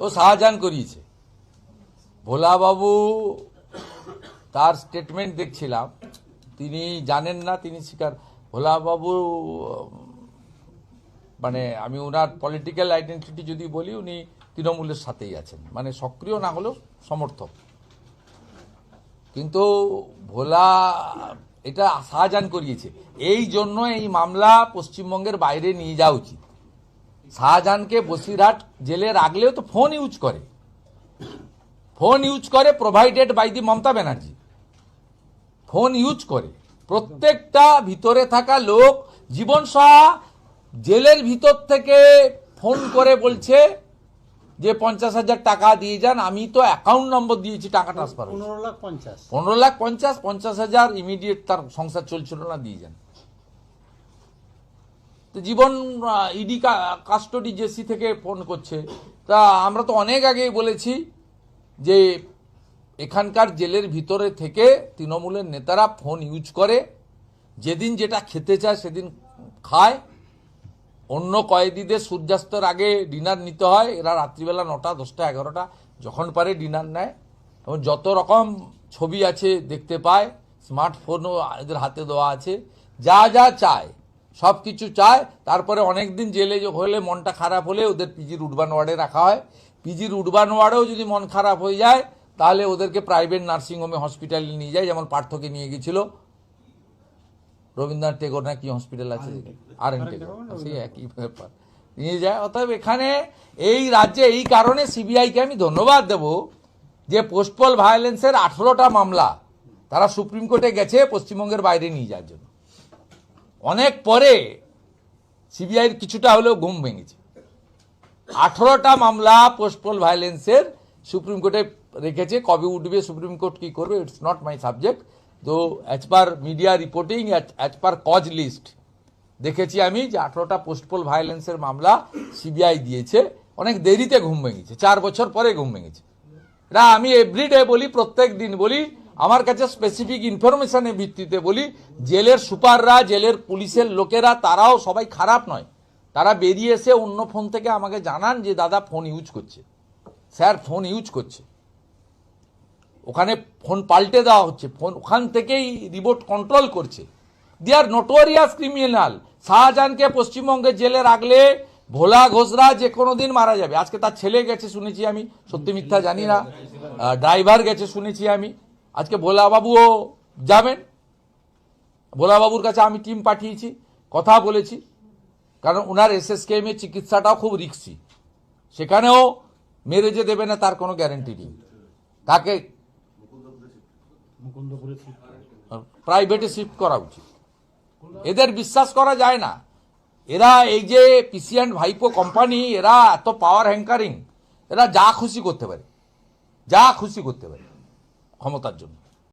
ও শাহজাহান করিয়েছে। ভোলাবাবু তার স্টেটমেন্ট দেখছিলাম, তিনি জানেন না, তিনি স্বীকার। ভোলাবাবু মানে আমি ওনার পলিটিক্যাল আইডেন্টিটি যদি বলি, উনি তৃণমূলের সাথেই আছেন, মানে সক্রিয় না হলেও সমর্থক। কিন্তু ভোলা এটা শাহজাহান করিয়েছে, এই জন্য এই মামলা পশ্চিমবঙ্গের বাইরে নিয়ে যাওয়া উচিত। শাহজাহানকে বসিরহাট জেলে রাখলেও তো ফোন ইউজ করে provided by the Mamata Banerjee. Phone use করে প্রত্যেকটা ভিতরে থাকা লোক, জীবন সাহা জেলের ভিতর থেকে ফোন করে বলছে যে 50,000 টাকা দিয়ে যান, আমি তো অ্যাকাউন্ট নম্বর দিয়েছি, টাকা ট্রান্সফার 15,50,000 50,000 ইমিডিয়েট, তার সংসার চলছিল না, দিয়ে যান। তো জীবন ইডি কাস্টডি জেসি থেকে ফোন করছে। তা আমরা তো অনেক আগেই বলেছি যে এখানকার জেলের ভিতরে থেকে তৃণমূলের নেতারা ফোন ইউজ করে, যেদিন যেটা খেতে চায় সেদিন খায়। অন্য কয়েদিদের সূর্যাস্তের আগে ডিনার নিতে হয়, এরা রাত্রিবেলা 9টা 10টা 11টা যখন পারে ডিনার নেয়। এবং যত রকম ছবি আছে দেখতে পায়, স্মার্টফোনও এদের হাতে দেওয়া আছে, যা যা চায় সব কিছু চায়। তারপরে অনেক দিন জেলে হলে, মনটা খারাপ হলে ওদের পিজির উডবান ওয়ার্ডে রাখা হয়। পিজির উডবান ওয়ার্ডেও যদি মন খারাপ হয়ে যায় তাহলে ওদেরকে প্রাইভেট নার্সিংহোমে হসপিটালে নিয়ে যায়, যেমন পার্থকে নিয়ে গেছিল রবীন্দ্রনাথ টেগোর না কি হসপিটাল আছে, আর.এন. টেগোর, সেই একই ব্যাপার নিয়ে যায়। অতএব এখানে এই রাজ্যে এই কারণে সিবিআইকে আমি ধন্যবাদ দেব যে পোস্টপল ভায়োলেন্সের 18টা মামলা তারা সুপ্রিম কোর্টে গেছে পশ্চিমবঙ্গের বাইরে নিয়ে যাওয়ার জন্য। অনেক পরে সিবিআইয়ের কিছুটা হলেও ঘুম ভেঙেছে। 18টা মামলা পোস্টপল ভায়োলেন্সের সুপ্রিম কোর্টে রেখেছে। কবে উঠবে সুপ্রিম কোর্ট কি করবে, ইটস নট মাই সাবজেক্ট। তো as per media reporting, as per cause list দেখেছি আমি যে 18টা পোস্টপল ভায়োলেন্সের মামলা সিবিআই দিয়েছে। অনেক দেরিতে ঘুম ভেঙেছে, 4 বছর পরে ঘুম ভেঙেছে। এটা আমি এভরিডে বলি, প্রত্যেক দিন বলি, আমার কাছে স্পেসিফিক ইনফরমেশনের ভিত্তিতে বলি। জেলের সুপাররা, জেলের পুলিশের লোকেরা, তারাও সবাই খারাপ নয়। তারা বেরিয়ে এসে অন্য ফোন থেকে আমাকে জানান যে দাদা ফোন ইউজ করছে, স্যার ফোন ইউজ করছে, ওখানে ফোন পাল্টে দেওয়া হচ্ছে, ফোন ওখান থেকেই রিমোট কন্ট্রোল করছে। দে আর নোটোরিয়াস ক্রিমিনাল। শাহজাহানকে পশ্চিমবঙ্গের জেলে রাখলে ভোলা ঘোষরা যে কোনো দিন মারা যাবে। আজকে তার ছেলে গেছে শুনেছি আমি, সত্যি মিথ্যা জানি না, ড্রাইভার গেছে শুনেছি আমি। আজকে ভোলাবাবুও যাবেন। ভোলাবাবুর কাছে আমি টিম পাঠিয়েছি, কথা বলেছি, কারণ ওনার SSKM এর চিকিৎসাটাও খুব রিস্কি, সেখানেও মেরে যে দেবে না তার কোনো গ্যারেন্টি নেই। তাকে প্রাইভেটে শিফট করা উচিত। এদের বিশ্বাস করা যায় না। এরা এই যে পিসিএন্ড ভাইপো কোম্পানি, এরা এত পাওয়ার হ্যাঙ্কারিং, এরা যা খুশি করতে পারে, যা খুশি করতে পারে ক্ষমতার জন্য।